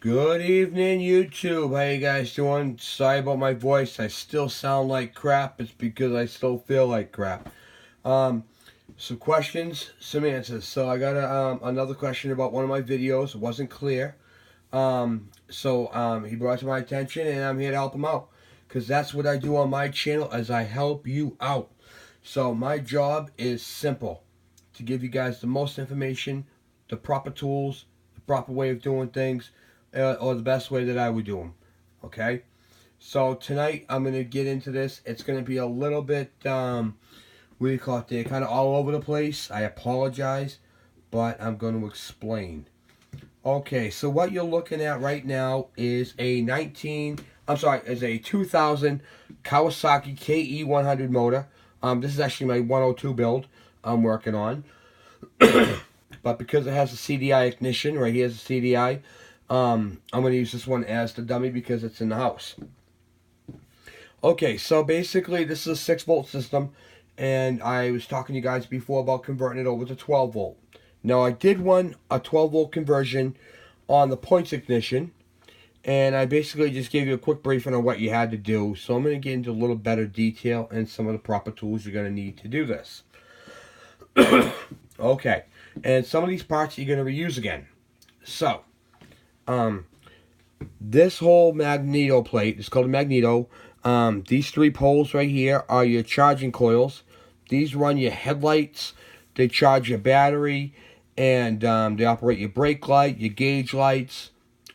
Good evening, YouTube. How you guys doing? Sorry about my voice. I still sound like crap. It's because I still feel like crap. Some questions, some answers. So I got another question about one of my videos. It wasn't clear. He brought it to my attention, and I'm here to help him out. Because that's what I do on my channel, as I help you out. So my job is simple. To give you guys the most information, the proper tools, the proper way of doing things, or the best way that I would do them. Okay? So tonight I'm going to get into this. It's going to be a little bit, what do you call it there, kind of all over the place. I apologize, but I'm going to explain. Okay, so what you're looking at right now is a 2000 Kawasaki KE100 motor. This is actually my 102 build I'm working on. But because it has a CDI ignition, right here's a CDI, I'm going to use this one as the dummy because it's in the house. Okay, so basically this is a 6-volt system, and I was talking to you guys before about converting it over to 12 volt. Now I did a 12 volt conversion on the points ignition, and I basically just gave you a quick briefing on what you had to do. So I'm going to get into a little better detail and some of the proper tools you're going to need to do this. Okay, and some of these parts you're going to reuse again. So, this whole magneto plate is called a magneto. These 3 poles right here are your charging coils. These run your headlights, they charge your battery, and they operate your brake light, your gauge lights,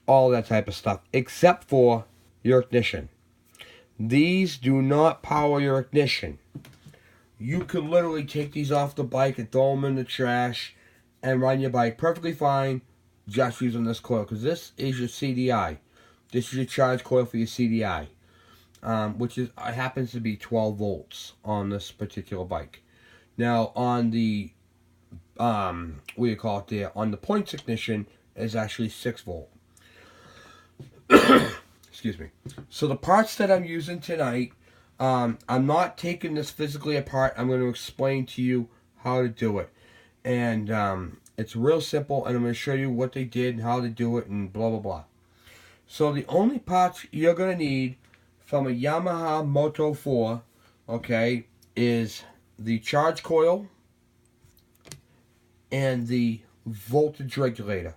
all that type of stuff, except for your ignition. These do not power your ignition. You could literally take these off the bike and throw them in the trash and run your bike perfectly fine just using this coil, because this is your CDI. This is your charge coil for your CDI, which happens to be 12 volts on this particular bike. Now on the on the points ignition is actually 6 volt. Excuse me. So the parts that I'm using tonight, I'm not taking this physically apart. I'm going to explain to you how to do it. And it's real simple, and I'm going to show you what they did and how to do it and blah, blah, blah. So the only parts you're going to need from a Yamaha Moto 4, okay, is the charge coil and the voltage regulator.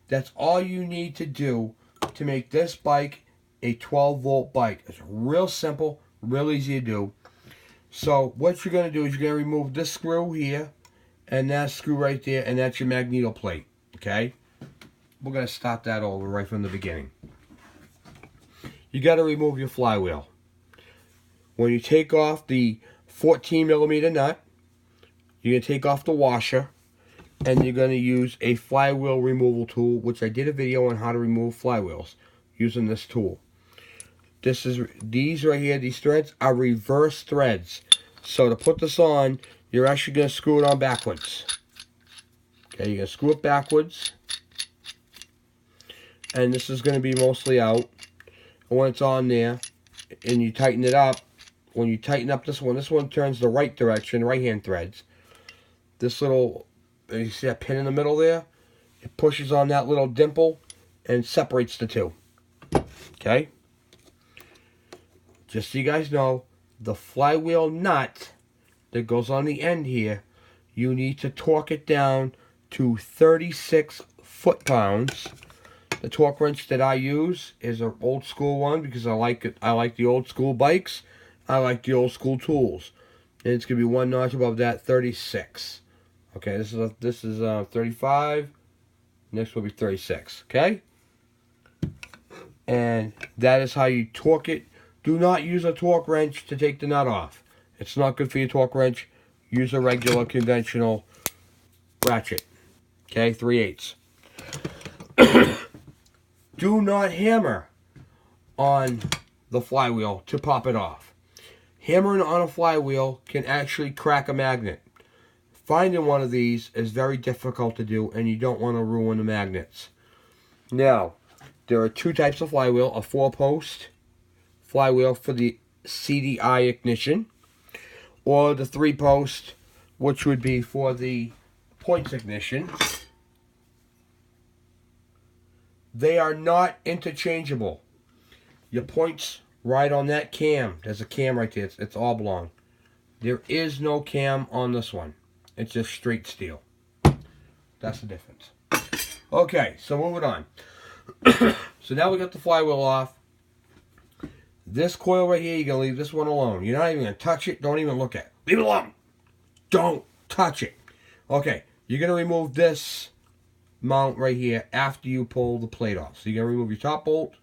That's all you need to do to make this bike a 12 volt bike. It's real simple, real easy to do. So what you're going to do is you're going to remove this screw here and that screw right there, and that's your magneto plate. Okay? We're going to start that over right from the beginning. You got to remove your flywheel. When you take off the 14mm nut, you're going to take off the washer, and you're going to use a flywheel removal tool, which I did a video on how to remove flywheels using this tool. These right here, these threads are reverse threads. So to put this on, you're actually going to screw it on backwards. Okay, you're going to screw it backwards. And this is going to be mostly out. And when it's on there, and you tighten it up, when you tighten up this one turns the right direction, right-hand threads. This little, you see that pin in the middle there? It pushes on that little dimple and separates the two. Okay? Just so you guys know, the flywheel nut that goes on the end here, you need to torque it down to 36 foot-pounds. The torque wrench that I use is an old school one because I like it. I like the old school bikes. I like the old school tools. And it's going to be one notch above that, 36. Okay, this is 35. Next will be 36. Okay? And that is how you torque it. Do not use a torque wrench to take the nut off. It's not good for your torque wrench. Use a regular conventional ratchet. Okay, 3/8. Do not hammer on the flywheel to pop it off. Hammering on a flywheel can actually crack a magnet. Finding one of these is very difficult to do, and you don't want to ruin the magnets. Now, there are 2 types of flywheel. A 4-post flywheel for the CDI ignition, or the 3-post, which would be for the points ignition. They are not interchangeable. Your point's right on that cam. There's a cam right there. It's oblong. There is no cam on this one. It's just straight steel. That's the difference. Okay, so moving on. So now we got the flywheel off. This coil right here, you're going to leave this one alone. You're not even going to touch it. Don't even look at it. Leave it alone. Don't touch it. Okay, you're going to remove this mount right here after you pull the plate off. So you're going to remove your top bolt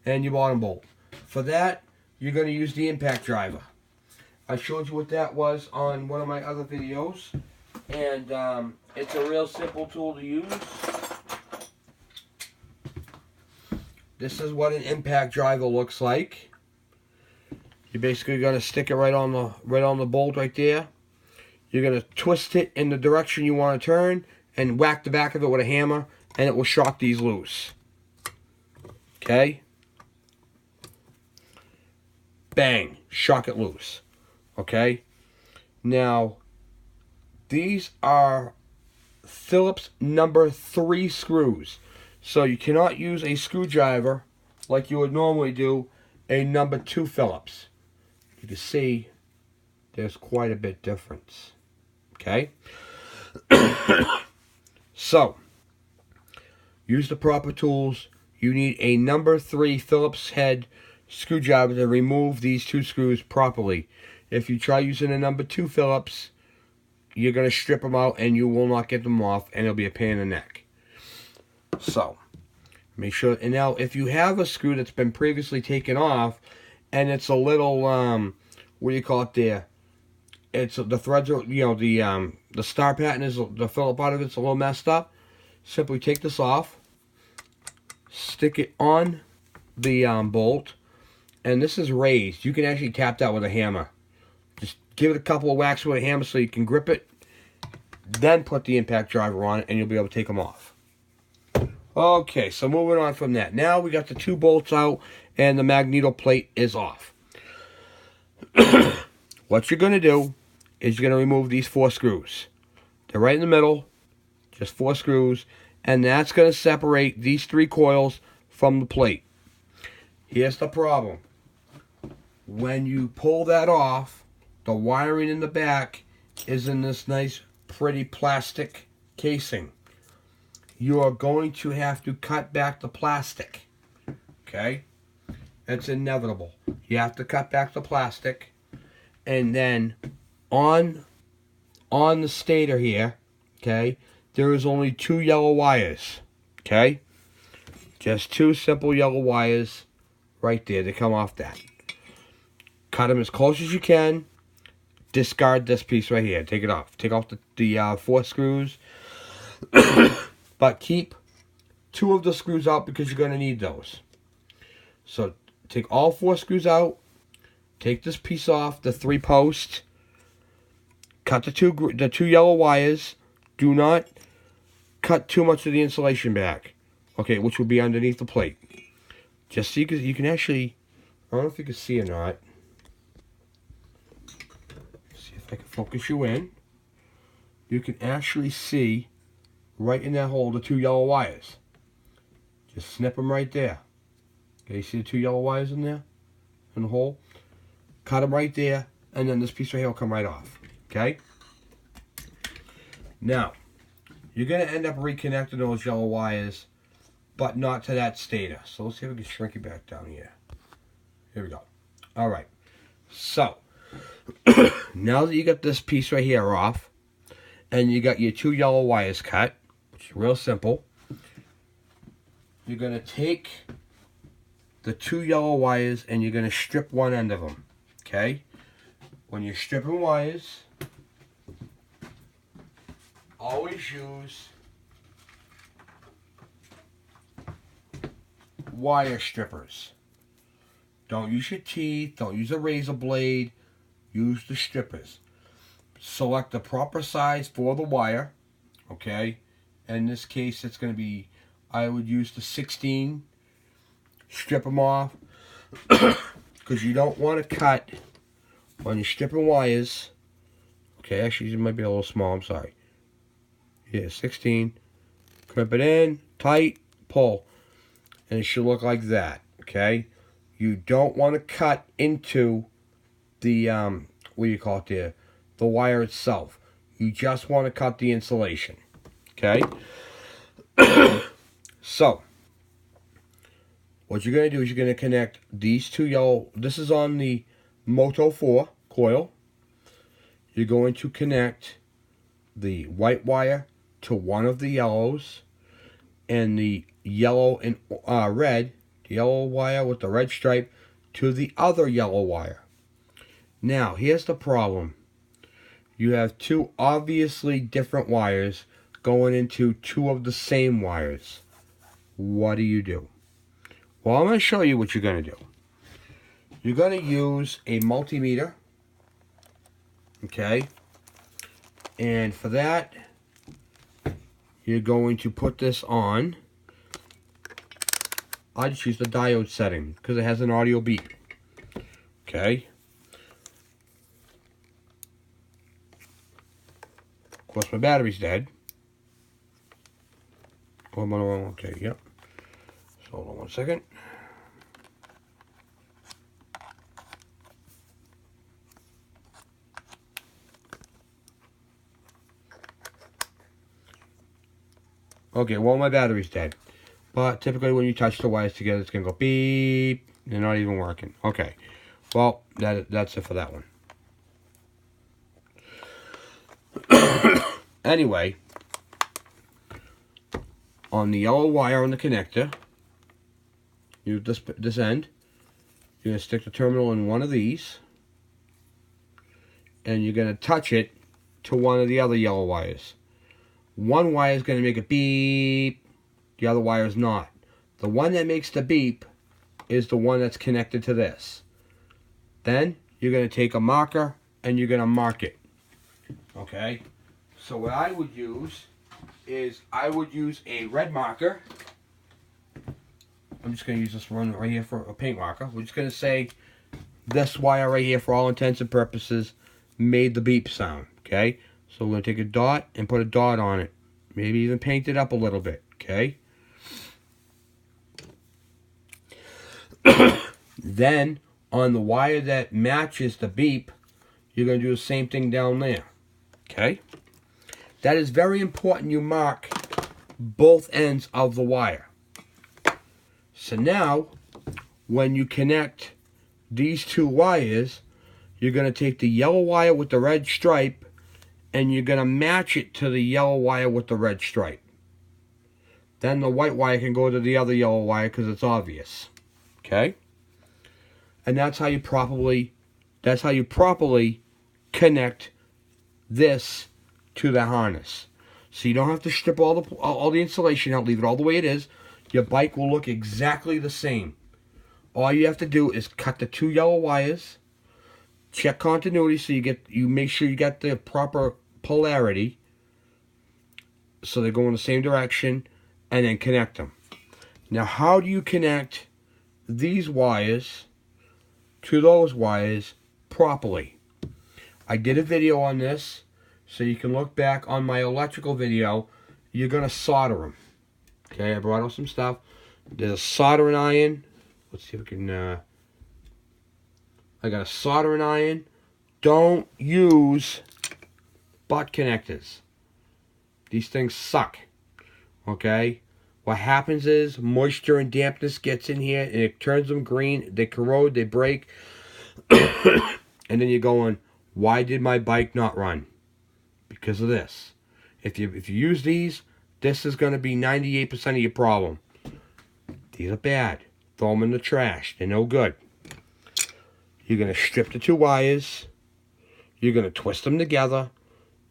and your bottom bolt. For that, you're going to use the impact driver. I showed you what that was on one of my other videos. And it's a real simple tool to use. This is what an impact driver looks like. You're basically going to stick it right on the bolt right there. You're going to twist it in the direction you want to turn and whack the back of it with a hammer, and it will shock these loose. Okay? Bang. Shock it loose. Okay? Now, these are Phillips number 3 screws. So you cannot use a screwdriver like you would normally do a number 2 Phillips. You can see there's quite a bit difference. Okay? So, use the proper tools. You need a number 3 Phillips head screwdriver to remove these 2 screws properly. If you try using a number 2 Phillips, you're going to strip them out and you will not get them off, and it'll be a pain in the neck. So, make sure, and now if you have a screw that's been previously taken off and it's a little, what do you call it there? It's the threads are, you know, the star pattern is, the Phillip out of it's a little messed up. Simply take this off, stick it on the bolt, and this is raised. You can actually tap that with a hammer. Just give it a couple of whacks with a hammer so you can grip it. Then put the impact driver on it, and you'll be able to take them off. Okay, so moving on from that. Now we got the 2 bolts out, and the magneto plate is off. What you're going to do is you're going to remove these 4 screws. They're right in the middle, just 4 screws, and that's going to separate these 3 coils from the plate. Here's the problem. When you pull that off, the wiring in the back is in this nice, pretty plastic casing. You are going to have to cut back the plastic. Okay? It's inevitable. You have to cut back the plastic. And then on the stator here, okay, there is only 2 yellow wires. Okay? Just 2 simple yellow wires right there that come off that. Cut them as close as you can. Discard this piece right here. Take it off. Take off the 4 screws. But keep 2 of the screws out because you're going to need those. So take all 4 screws out. Take this piece off, the 3 posts. Cut the two yellow wires. Do not cut too much of the insulation back. Okay, which will be underneath the plate. Just so you can actually, I don't know if you can see or not. See if I can focus you in. You can actually see right in that hole the 2 yellow wires. Just snip them right there. Okay, you see the 2 yellow wires in there? In the hole? Cut them right there, and then this piece right here will come right off. Okay? Now, you're going to end up reconnecting those yellow wires, but not to that stator. So let's see if we can shrink it back down here. Here we go. Alright. So, now that you got this piece right here off, and you got your 2 yellow wires cut, which is real simple, you're going to take the 2 yellow wires and you're going to strip one end of them. Okay? When you're stripping wires, always use wire strippers. Don't use your teeth. Don't use a razor blade. Use the strippers. Select the proper size for the wire. Okay? In this case, it's going to be, I would use the 16. Strip them off. Because you don't want to cut when you're stripping wires. Okay, actually, it might be a little small. I'm sorry. Yeah, 16. Crimp it in. Tight. Pull. and it should look like that, okay? You don't want to cut into the, what do you call it the wire itself. You just want to cut the insulation, okay? So, what you're going to do is you're going to connect these two yellow, this is on the Moto 4 coil. You're going to connect the white wire to one of the yellows, and the yellow and red, the yellow wire with the red stripe, to the other yellow wire. Now, here's the problem. You have two obviously different wires going into two of the same wires. What do you do? Well, I'm going to show you what you're going to do. You're going to use a multimeter, okay? And for that, you're going to put this on. I just use the diode setting because it has an audio beep, okay? Of course, my battery's dead. Oh, okay, yep. So hold on one second. Okay, well, my battery's dead. But typically when you touch the wires together, it's going to go beep. They're not even working. Okay. Well, that's it for that one. Anyway, on the yellow wire on the connector, use this end. You're going to stick the terminal in one of these, and you're going to touch it to one of the other yellow wires. One wire is going to make a beep, the other wire is not. The one that makes the beep is the one that's connected to this. Then you're going to take a marker and you're going to mark it. Okay? So what I would use is I would use a red marker. I'm just going to use this one right here for a paint marker. We're just going to say this wire right here, for all intents and purposes, made the beep sound. Okay? So we're going to take a dot and put a dot on it. Maybe even paint it up a little bit. Okay? Then, on the wire that matches the beep, you're going to do the same thing down there. Okay? That is very important you mark both ends of the wire. So now, when you connect these two wires, you're going to take the yellow wire with the red stripe and you're going to match it to the yellow wire with the red stripe. Then the white wire can go to the other yellow wire because it's obvious. Okay? And that's how you properly connect this to the harness. So you don't have to strip all the insulation out, leave it all the way it is. Your bike will look exactly the same. All you have to do is cut the two yellow wires, check continuity so you make sure you get the proper polarity so they go in the same direction, and then connect them. Now, how do you connect these wires to those wires properly? I did a video on this, so you can look back on my electrical video. You're going to solder them. Okay, I brought out some stuff. There's a soldering iron. Let's see if we can, I got a soldering iron. Don't use butt connectors. These things suck. Okay? What happens is moisture and dampness gets in here and it turns them green. They corrode, they break. And then you're going, why did my bike not run? Because of this. If you use these, this is going to be 98% of your problem. These are bad. Throw them in the trash. They're no good. You're going to strip the two wires. You're going to twist them together.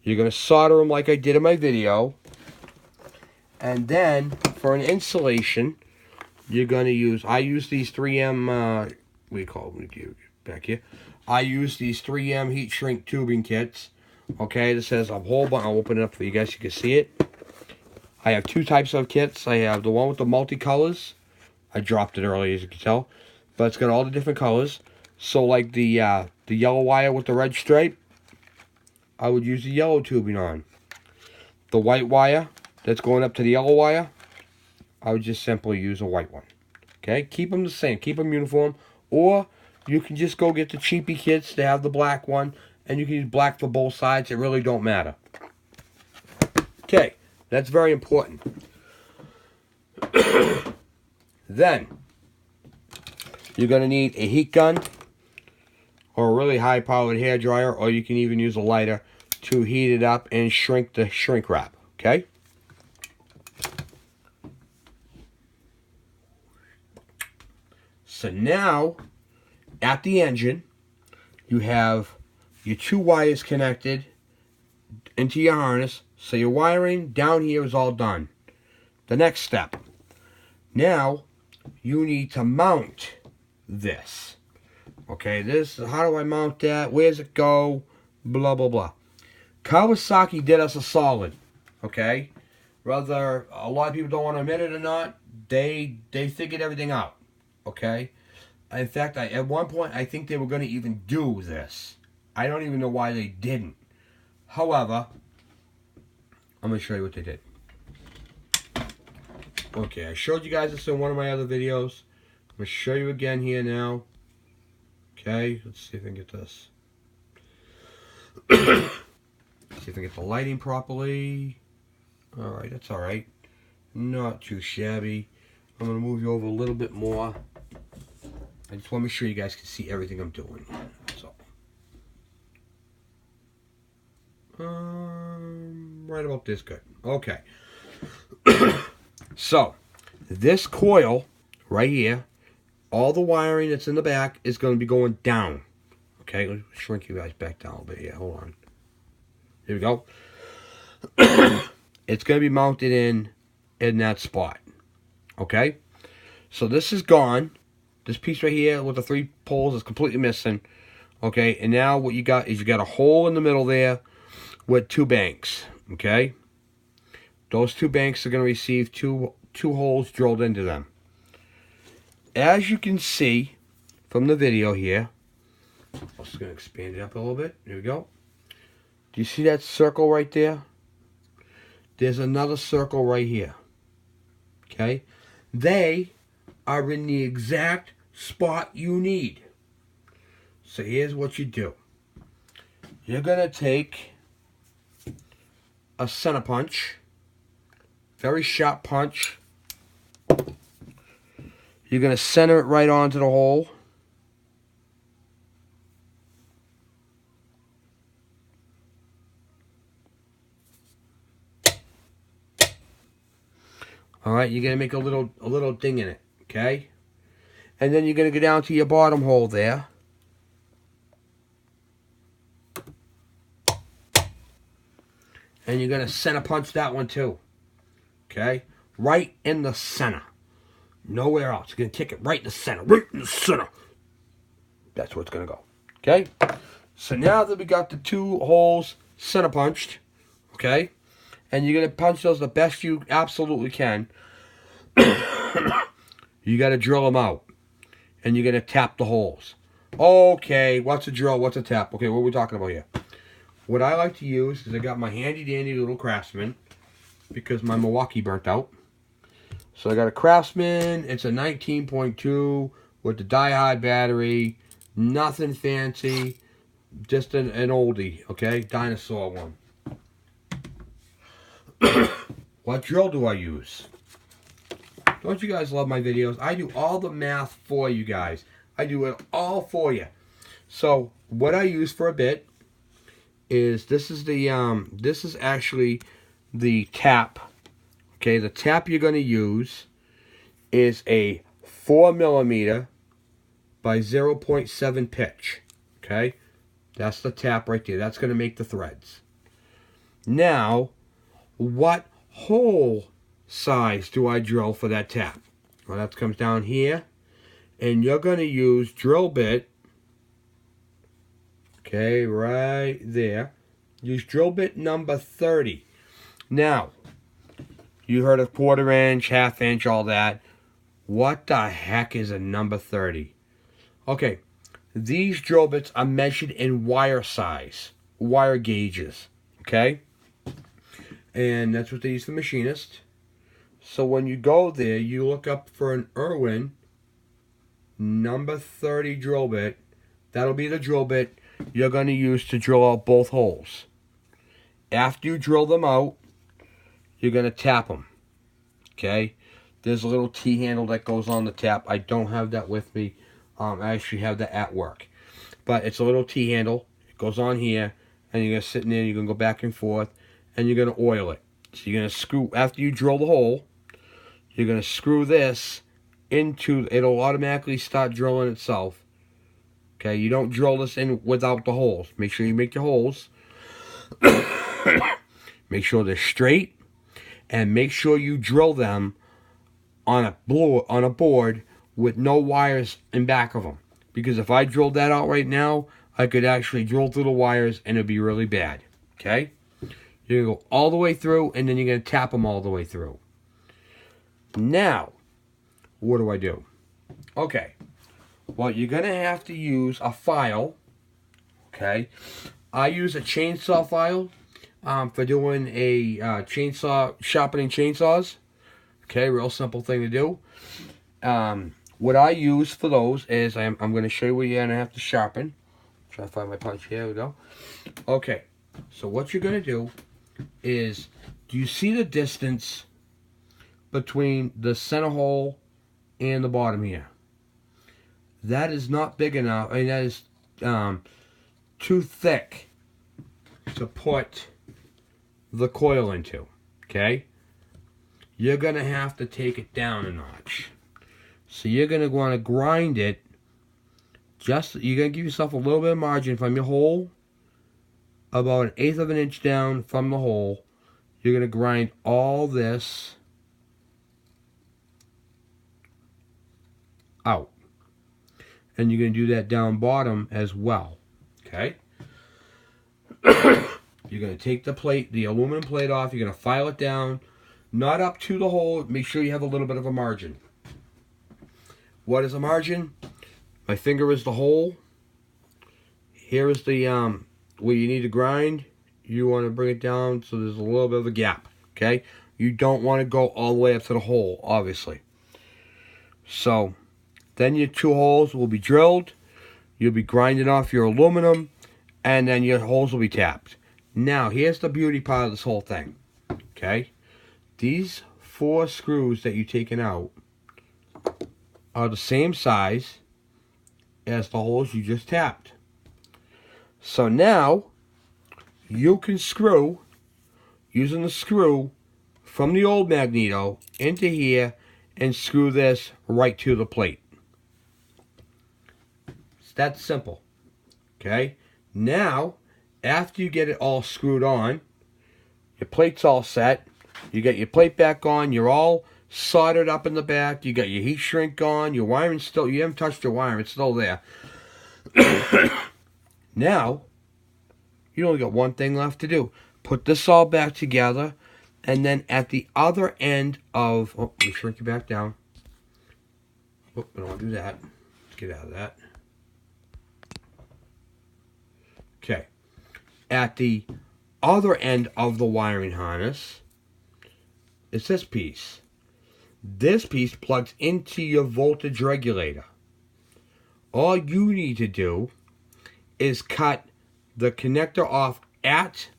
You're going to solder them like I did in my video. And then, for an insulation, you're going to use, I use these 3M, what do you call them? Back here. I use these 3M heat shrink tubing kits. Okay, this has a whole bunch. I'll open it up for you guys so you can see it. I have two types of kits. I have the one with the multicolors. I dropped it earlier, as you can tell. But it's got all the different colors. So, like the yellow wire with the red stripe, I would use the yellow tubing on. The white wire that's going up to the yellow wire, I would just simply use a white one. Okay, keep them the same. Keep them uniform. Or you can just go get the cheapy kits. They have the black one. And you can use black for both sides. It really don't matter. Okay, that's very important. Then, you're going to need a heat gun or a really high-powered hairdryer, or you can even use a lighter to heat it up and shrink the shrink wrap, okay? So now, at the engine, you have your 2 wires connected into your harness. So your wiring down here is all done. The next step. Now, you need to mount this. Okay, how do I mount that? Where's it go? Blah, blah, blah. Kawasaki did us a solid. Okay? Whether a lot of people don't want to admit it or not, they figured everything out. Okay? In fact, at one point, I think they were going to even do this. I don't even know why they didn't. However, I'm going to show you what they did. Okay, I showed you guys this in one of my other videos. I'm going to show you again here now. Okay, let's see if I can get this. See if I can get the lighting properly. Alright, that's alright. Not too shabby. I'm going to move you over a little bit more. I just want to make sure you guys can see everything I'm doing. That's all. Right about this good. Okay. So, this coil right here, all the wiring that's in the back is going to be going down. Okay, let's shrink you guys back down a bit here. Hold on. Here we go. It's going to be mounted in that spot. Okay? So this is gone. This piece right here with the 3 poles is completely missing. Okay, and now what you got is you got a hole in the middle there with 2 banks. Okay? Those 2 banks are going to receive two holes drilled into them. As you can see from the video here, I'm just going to expand it up a little bit. There we go. Do you see that circle right there? There's another circle right here. Okay? They are in the exact spot you need. So here's what you do. You're going to take a center punch. Very sharp punch. You're going to center it right onto the hole. Alright, you're going to make a little ding in it. Okay? And then you're going to go down to your bottom hole there. And you're going to center punch that one too. Okay? Right in the center. Nowhere else. You're going to take it right in the center. Right in the center. That's where it's going to go. Okay? So now that we got the 2 holes center punched. Okay? And you're going to punch those the best you absolutely can. You got to drill them out. And you're going to tap the holes. Okay, what's a drill? What's a tap? Okay, what are we talking about here? What I like to use is I got my handy dandy little Craftsman because my Milwaukee burnt out. So I got a Craftsman. It's a 19.2 with the die-hard battery. Nothing fancy. Just an oldie, okay? Dinosaur one. What drill do I use? Don't you guys love my videos? I do all the math for you guys. I do it all for you. So what I use for a bit is this is actually the tap. Okay, the tap you're going to use is a 4mm by 0.7 pitch. Okay, that's the tap right there. That's going to make the threads. Now, what hole size do I drill for that tap? Well, that comes down here, and you're going to use drill bit. Okay, right there. Use drill bit number 30. Now, you heard of 1/4 inch, 1/2 inch, all that. What the heck is a number 30? Okay, these drill bits are measured in wire size, wire gauges. Okay? And that's what they use for machinists. So when you go there, you look up for an Irwin number 30 drill bit. That'll be the drill bit you're going to use to drill out both holes. After you drill them out, you're going to tap them. Okay? There's a little T-handle that goes on the tap. I don't have that with me. I actually have that at work. But it's a little T-handle. It goes on here. And you're going to sit in there. You're going to go back and forth. And you're going to oil it. So you're going to screw, after you drill the hole, you're going to screw this into, it'll automatically start drilling itself. Okay, you don't drill this in without the holes. Make sure you make your holes. Make sure they're straight. And make sure you drill them on a board with no wires in back of them. Because if I drilled that out right now, I could actually drill through the wires and it'd be really bad. Okay? You're going to go all the way through and then you're going to tap them all the way through. Now, what do? Okay. Well, you're going to have to use a file. Okay? I use a chainsaw file for doing a sharpening chainsaws. Okay, real simple thing to do. What I use for those is, I'm going to show you what you're going to have to sharpen. Try to find my punch here. There we go. Okay, so what you're going to do is, do you see the distance between the center hole and the bottom here? That is not big enough. I mean, that is too thick to put the coil into. Okay? You're going to have to take it down a notch. So you're going to want to grind it. You're going to give yourself a little bit of margin from your hole. About 1/8 of an inch down from the hole. You're going to grind all this out. And you're going to do that down bottom as well. Okay? You're going to take the plate, the aluminum plate off. You're going to file it down. Not up to the hole. Make sure you have a little bit of a margin. What is a margin? My finger is the hole. Here is the where you need to grind. You want to bring it down so there's a little bit of a gap. Okay? You don't want to go all the way up to the hole, obviously. So, then your 2 holes will be drilled. You'll be grinding off your aluminum. And then your holes will be tapped. Now, here's the beauty part of this whole thing. Okay? These 4 screws that you've taken out are the same size as the holes you just tapped. So now, you can screw, using the screw from the old magneto into here and screw this right to the plate. It's that simple. Okay? Now, after you get it all screwed on, your plate's all set. You get your plate back on. You're all soldered up in the back. You got your heat shrink on. Your wiring still, you haven't touched your wire. It's still there. Now, you only got one thing left to do. Put this all back together. And then at the other end of, oh, let me shrink it back down. Oh, I don't want to do that. Let's get out of that. Okay. At the other end of the wiring harness is this piece. This piece plugs into your voltage regulator. All you need to do is cut the connector off at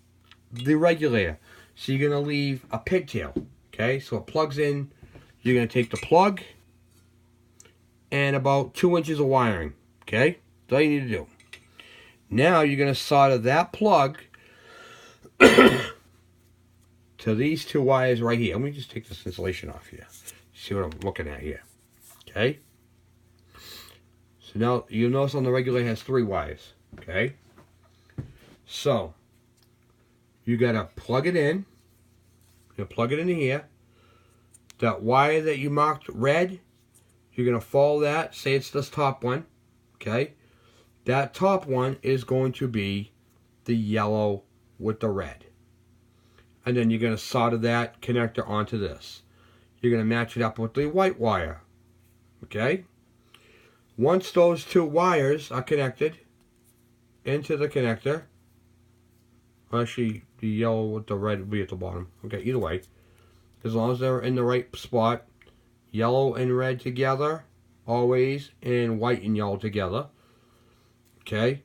the regulator. So you're going to leave a pigtail. Okay, so it plugs in. You're going to take the plug and about 2 inches of wiring. Okay, that's all you need to do. Now you're going to solder that plug to these 2 wires right here. Let me just take this insulation off here. See what I'm looking at here. Okay. So now you'll notice on the regulator it has 3 wires. Okay. So you got to plug it in. You're going to plug it into here. That wire that you marked red, you're going to follow that. Say it's this top one. Okay. That top one is going to be the yellow with the red. And then you're going to solder that connector onto this. You're going to match it up with the white wire. Okay? Once those 2 wires are connected into the connector, actually the yellow with the red will be at the bottom. Okay, either way. As long as they're in the right spot, yellow and red together always in white and yellow together. Okay.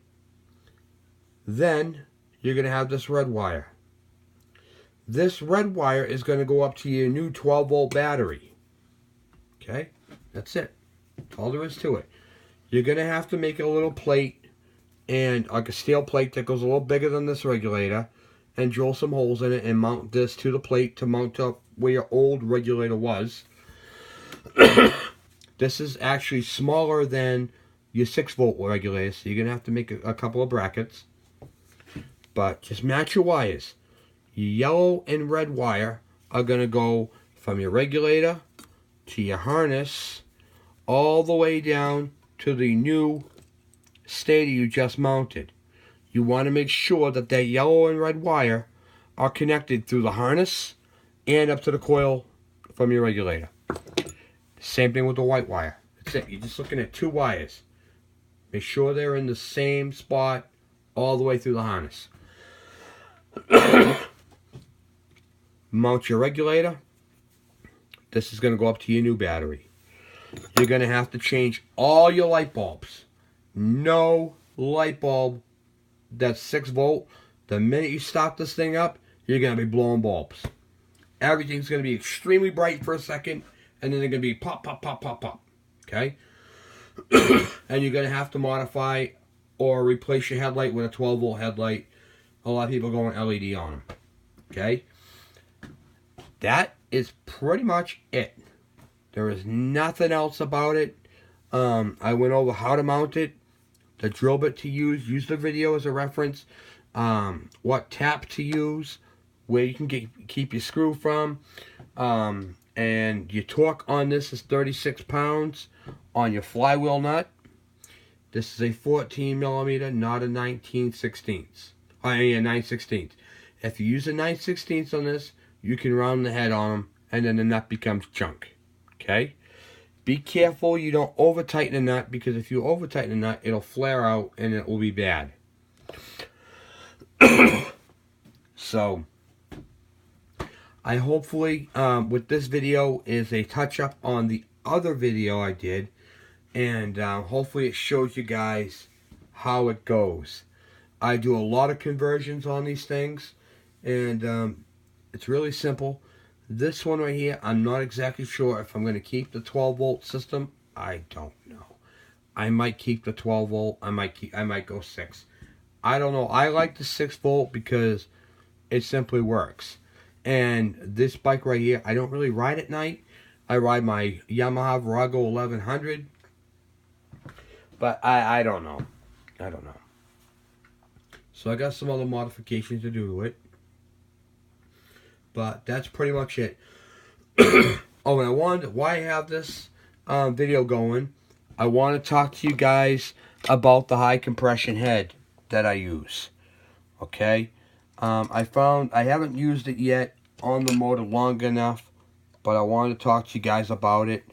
Then you're going to have this red wire. This red wire is going to go up to your new 12 volt battery. Okay. That's it. That's all there is to it. You're going to have to make a little plate, and like a steel plate that goes a little bigger than this regulator, and drill some holes in it and mount this to the plate to mount up where your old regulator was. This is actually smaller than your 6 volt regulator, so you're going to have to make a couple of brackets. But just match your wires. Your yellow and red wire are going to go from your regulator to your harness all the way down to the new stator you just mounted. You want to make sure that that yellow and red wire are connected through the harness and up to the coil from your regulator. Same thing with the white wire. That's it. You're just looking at 2 wires. Make sure they're in the same spot all the way through the harness. Mount your regulator. This is going to go up to your new battery. You're going to have to change all your light bulbs. No light bulb that's 6 volt. The minute you start this thing up, you're going to be blowing bulbs. Everything's going to be extremely bright for a second, and then they're going to be pop, pop, pop, pop, pop. Okay? And you're going to have to modify or replace your headlight with a 12 volt headlight. A lot of people go on LED on them. Okay? That is pretty much it. There is nothing else about it. I went over how to mount it, the drill bit to use. Use the video as a reference. What tap to use, where you can keep your screw from. And your torque on this is 36 pounds on your flywheel nut. This is a 14 millimeter, not a 19/16. I mean a 9/16. If you use a 9/16 on this, you can round the head on them, and then the nut becomes junk. Okay? Be careful you don't over tighten the nut, because if you over tighten the nut, it'll flare out and it will be bad. So, I hopefully, with this video, is a touch-up on the other video I did. And hopefully it shows you guys how it goes. I do a lot of conversions on these things. And it's really simple. This one right here, I'm not exactly sure if I'm going to keep the 12 volt system. I don't know. I might keep the 12 volt. I might go 6. I don't know. I like the 6 volt because it simply works. And this bike right here, I don't really ride at night. I ride my Yamaha Virago 1100. But I don't know. I don't know. So I got some other modifications to do to it. But that's pretty much it. Oh, and I wanted, why I have this video going, I want to talk to you guys about the high compression head that I use. Okay? I haven't used it yet on the motor long enough, but I wanted to talk to you guys about it.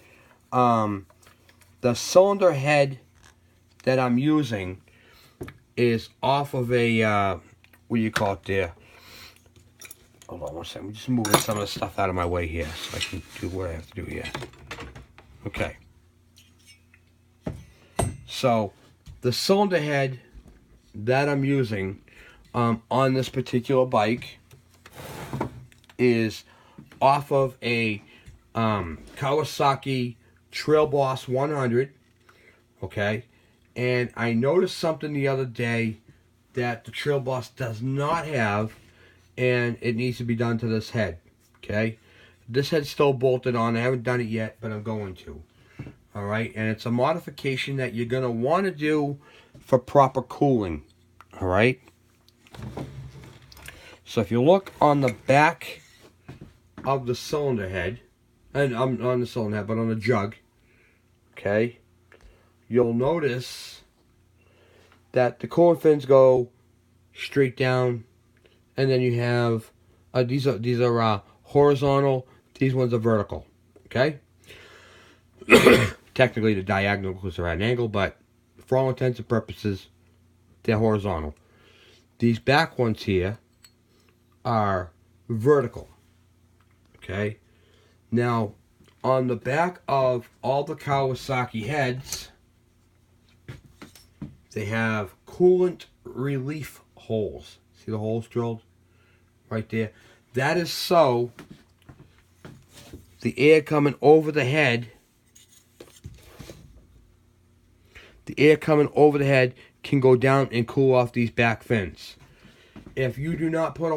The cylinder head that I'm using is off of a, what do you call it there? Hold on one second. I'm just moving some of the stuff out of my way here so I can do what I have to do here. Okay. So, the cylinder head that I'm using on this particular bike is off of a Kawasaki Trail Boss 100. Okay. And I noticed something the other day that the Trail Boss does not have, and it needs to be done to this head. Okay, this head's still bolted on. I haven't done it yet, but I'm going to. All right, and it's a modification that you're gonna want to do for proper cooling. All right. So if you look on the back of the cylinder head, and I'm on the cylinder head, but on the jug, okay, you'll notice that the coolant fins go straight down, and then you have these are horizontal. These ones are vertical. Okay. Technically, the diagonal because they're at an angle, but for all intents and purposes, they're horizontal. These back ones here are vertical. Okay. Now, on the back of all the Kawasaki heads, they have coolant relief holes. See the holes drilled right there? That is so the air coming over the head, can go down and cool off these back fins. If you do not put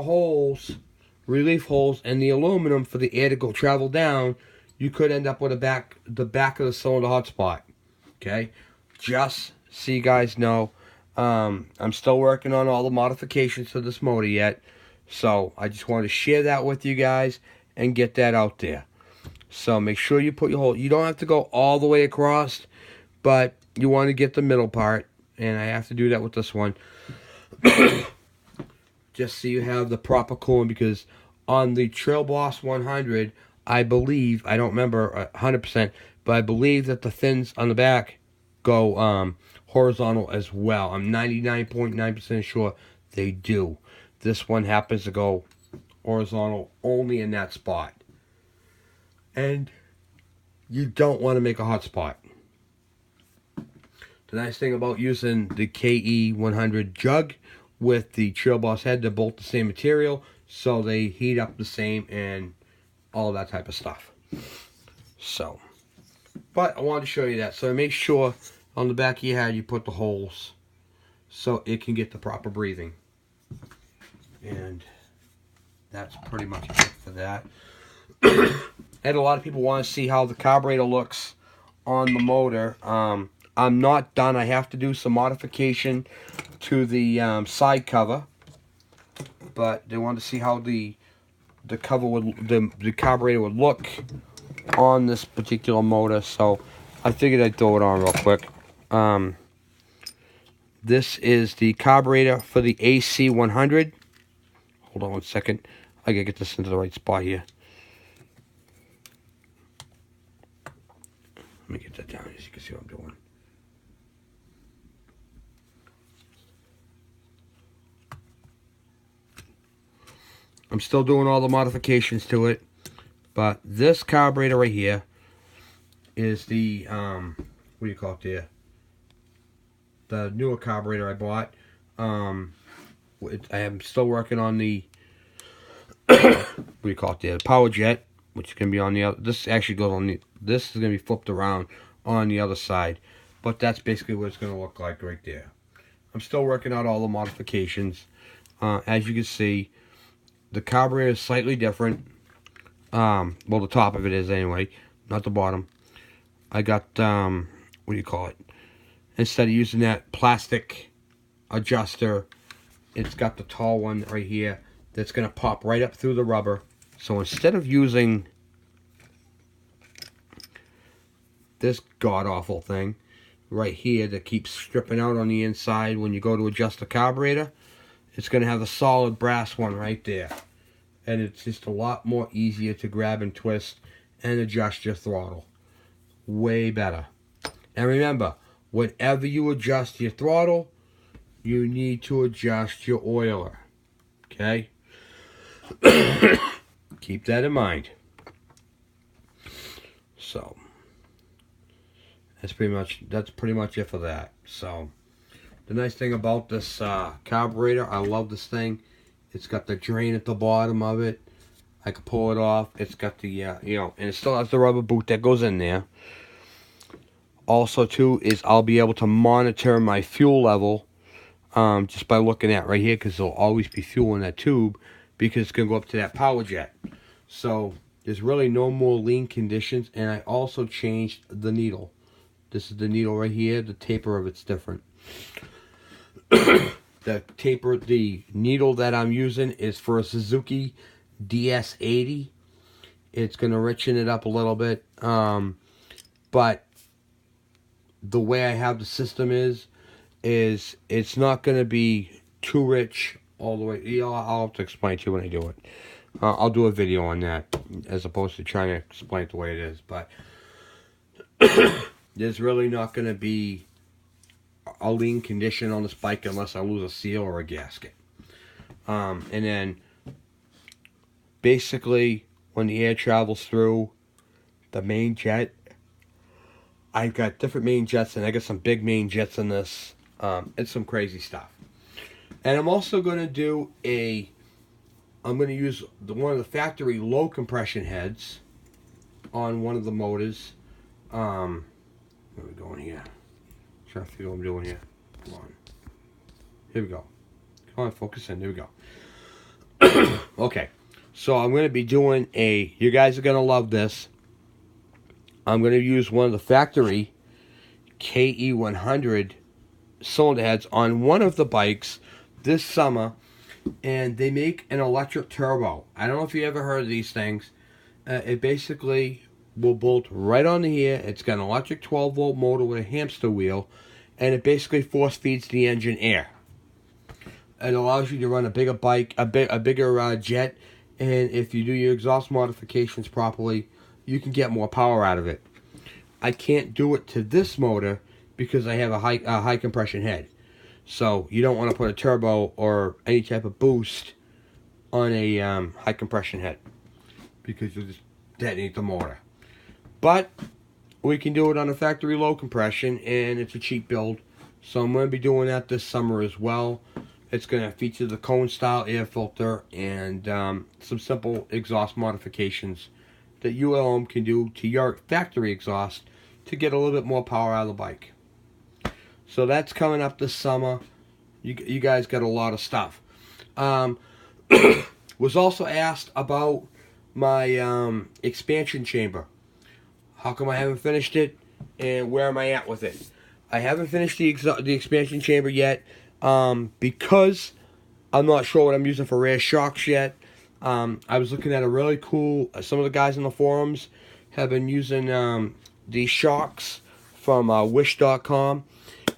relief holes in the aluminum for the air to go travel down, you could end up with the back of the cylinder hot spot. Okay, just so you guys know, I'm still working on all the modifications to this motor yet, so I just wanted to share that with you guys and get that out there. So make sure you put your hole. You don't have to go all the way across, but you want to get the middle part, and I have to do that with this one. Just so you have the proper coolant, because on the Trail Boss 100, I believe, I don't remember 100%, but I believe that the fins on the back go horizontal as well. I'm 99.9% sure they do. This one happens to go horizontal only in that spot. And you don't want to make a hot spot. The nice thing about using the KE100 jug with the Trail Boss head, they're both the same material, so they heat up the same and all that type of stuff. So, but I wanted to show you that. So make sure on the back of your head you put the holes so it can get the proper breathing. And that's pretty much it for that. And a lot of people want to see how the carburetor looks on the motor. I'm not done. I have to do some modification to the side cover, but they want to see how the carburetor would look on this particular motor. So I figured I'd throw it on real quick. This is the carburetor for the AC100. Hold on one second. I gotta get this into the right spot here. Let me get that down so you can see what I'm doing. I'm still doing all the modifications to it, but this carburetor right here is the what do you call it there? The newer carburetor I bought. I am still working on the what do you call it there? The power jet, which is gonna be on the other. This actually goes on the. This is gonna be flipped around on the other side, but that's basically what it's gonna look like right there. I'm still working out all the modifications. As you can see, the carburetor is slightly different. Well, the top of it is anyway, not the bottom. I got, what do you call it? Instead of using that plastic adjuster, it's got the tall one right here that's going to pop right up through the rubber. So instead of using this god-awful thing right here that keeps stripping out on the inside when you go to adjust the carburetor, it's going to have a solid brass one right there. And it's just a lot more easier to grab and twist and adjust your throttle. Way better. And remember, whenever you adjust your throttle, you need to adjust your oiler. Okay? Keep that in mind. So, that's pretty much it for that. So, the nice thing about this carburetor, I love this thing. It's got the drain at the bottom of it. I can pull it off. It's got the, you know, and it still has the rubber boot that goes in there. Also, too, is I'll be able to monitor my fuel level just by looking at right here, because there'll always be fuel in that tube, because it's going to go up to that power jet. So, there's really no more lean conditions, and I also changed the needle. This is the needle right here. The taper of it's different. The needle that I'm using is for a Suzuki DS80. It's going to richen it up a little bit. But the way I have the system is it's not going to be too rich all the way. You know, I'll have to explain to you when I do it. I'll do a video on that as opposed to trying to explain it the way it is. But there's really not going to be a lean condition on this bike unless I lose a seal or a gasket. And then basically when the air travels through, the main jet. I've got different main jets, and I got some big main jets in this. It's some crazy stuff. And I'm also going to do I'm going to use one of the factory low compression heads on one of the motors. Where are we going here? Trying to figure what I'm doing here. Come on. Here we go. Come on, focus in. Here we go. Okay. So I'm going to be doing you guys are going to love this. I'm going to use one of the factory KE100 cylinder heads on one of the bikes this summer. And they make an electric turbo. I don't know if you ever heard of these things. It basically will bolt right on here. It's got an electric 12-volt motor with a hamster wheel. And it basically force feeds the engine air. It allows you to run a bigger bike, a bigger jet. And if you do your exhaust modifications properly, you can get more power out of it. I can't do it to this motor because I have a high compression head. So you don't want to put a turbo or any type of boost on a high compression head because you'll just detonate the motor. But we can do it on a factory low compression, and it's a cheap build. So I'm going to be doing that this summer as well. It's going to feature the cone style air filter and some simple exhaust modifications that you at home can do to your factory exhaust to get a little bit more power out of the bike. So that's coming up this summer. You guys got a lot of stuff. Was also asked about my expansion chamber. How come I haven't finished it, and where am I at with it? I haven't finished the expansion chamber yet because I'm not sure what I'm using for rear shocks yet. I was looking at a really cool, some of the guys in the forums have been using these shocks from wish.com,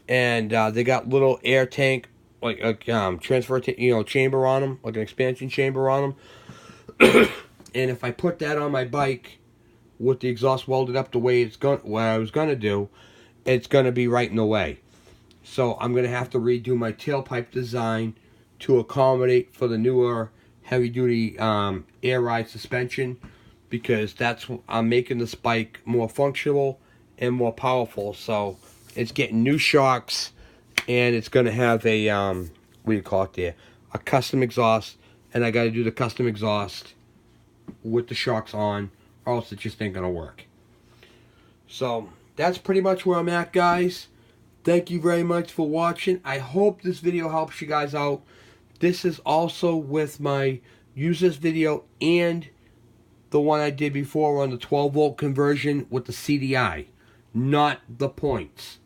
and they got little air tank, like a transfer chamber on them, like an expansion chamber on them. And if I put that on my bike with the exhaust welded up the way what I was gonna do, it's gonna be right in the way. So I'm gonna have to redo my tailpipe design to accommodate for the newer heavy-duty air ride suspension, because I'm making this bike more functional and more powerful. So it's getting new shocks, and it's going to have a what do you call it there? A custom exhaust, and I got to do the custom exhaust with the shocks on, or else it just ain't gonna work. So that's pretty much where I'm at, guys. Thank you very much for watching. I hope this video helps you guys out. This is also with my use this video and the one I did before on the 12-volt conversion with the CDI, not the points.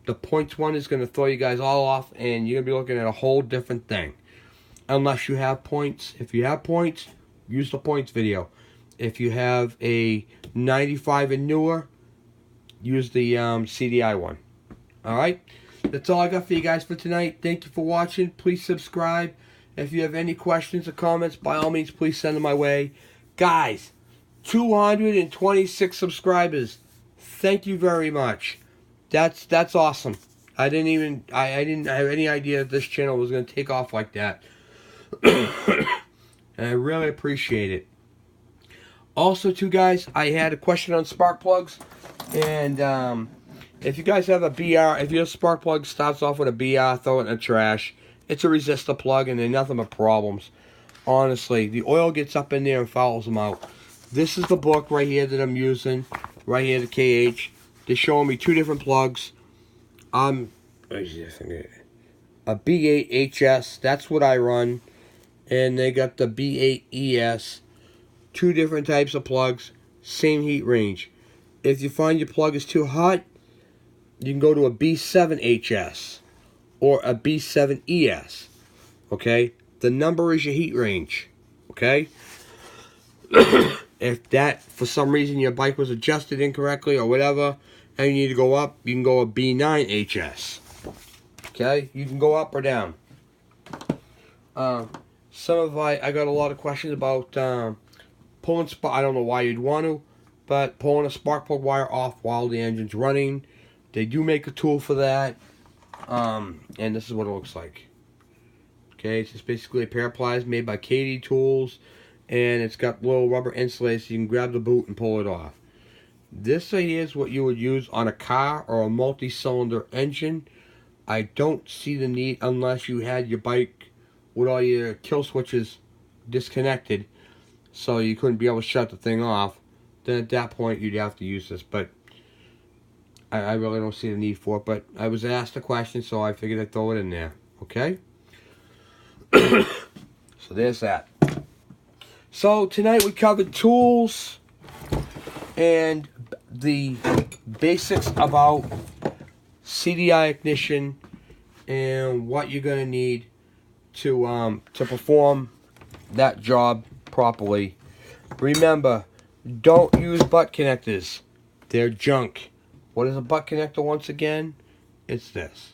The points one is going to throw you guys all off, and you're going to be looking at a whole different thing. Unless you have points. If you have points, use the points video. If you have a 95 and newer, use the CDI one. Alright? That's all I got for you guys for tonight. Thank you for watching. Please subscribe. If you have any questions or comments, by all means, please send them my way. Guys, 226 subscribers. Thank you very much. That's awesome. I didn't have any idea that this channel was going to take off like that. And I really appreciate it. Also, too, guys, I had a question on spark plugs. And if you guys have a BR, if your spark plug starts off with a BR, throw it in the trash. It's a resistor plug, and they're nothing but problems. Honestly, the oil gets up in there and fouls them out. This is the book right here that I'm using. Right here, the KH. They're showing me two different plugs. A B8HS, that's what I run. And they got the B8ES. Two different types of plugs. Same heat range. If you find your plug is too hot, you can go to a B7HS or a B7ES. Okay? The number is your heat range. Okay? If that, for some reason, your bike was adjusted incorrectly or whatever, and you need to go up, you can go a B9HS. Okay? You can go up or down. I got a lot of questions about pulling spark. I don't know why you'd want to, but pulling a spark plug wire off while the engine's running. They do make a tool for that. And this is what it looks like. Okay, it's just basically a pair of pliers made by KD Tools, and it's got little rubber insulators so you can grab the boot and pull it off. This right here is what you would use on a car or a multi-cylinder engine. I don't see the need unless you had your bike with all your kill switches disconnected, so you couldn't be able to shut the thing off. Then at that point you'd have to use this, but I really don't see the need for it. But I was asked a question, so I figured I'd throw it in there. Okay? So there's that. So tonight we covered tools and the basics about CDI ignition and what you're going to need to perform that job properly. Remember, don't use butt connectors. They're junk. What is a butt connector once again? It's this.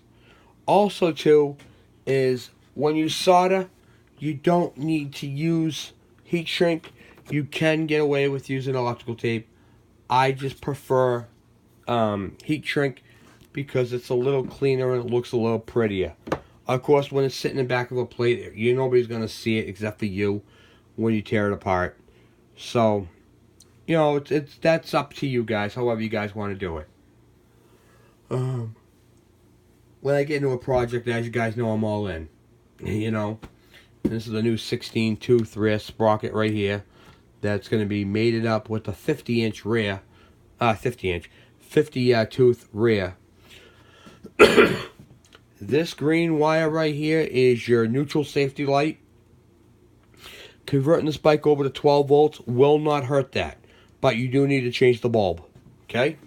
Also too is when you solder, you don't need to use heat shrink. You can get away with using electrical tape. I just prefer heat shrink because it's a little cleaner and it looks a little prettier. Of course, when it's sitting in the back of a plate, nobody's going to see it except for you when you tear it apart. So, you know, that's up to you guys, however you guys want to do it. When I get into a project, as you guys know, I'm all in. You know, this is a new 16 tooth rear sprocket right here that's going to be mated up with a 50-inch rear, 50 tooth rear. This green wire right here is your neutral safety light. Converting this bike over to 12 volts will not hurt that, but you do need to change the bulb. Okay?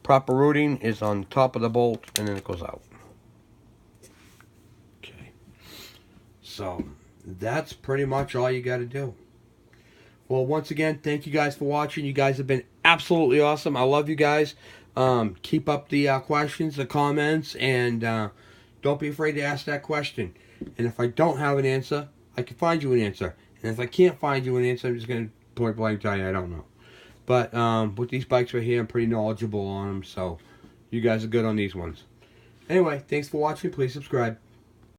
Proper routing is on top of the bolt and then it goes out. Okay. So that's pretty much all you got to do. Well, once again, thank you guys for watching. You guys have been absolutely awesome. I love you guys. Keep up the questions, the comments, and don't be afraid to ask that question. And if I don't have an answer, I can find you an answer. And if I can't find you an answer, I'm just going to point blank tell you I don't know. But with these bikes right here, I'm pretty knowledgeable on them, so you guys are good on these ones. Anyway, thanks for watching. Please subscribe.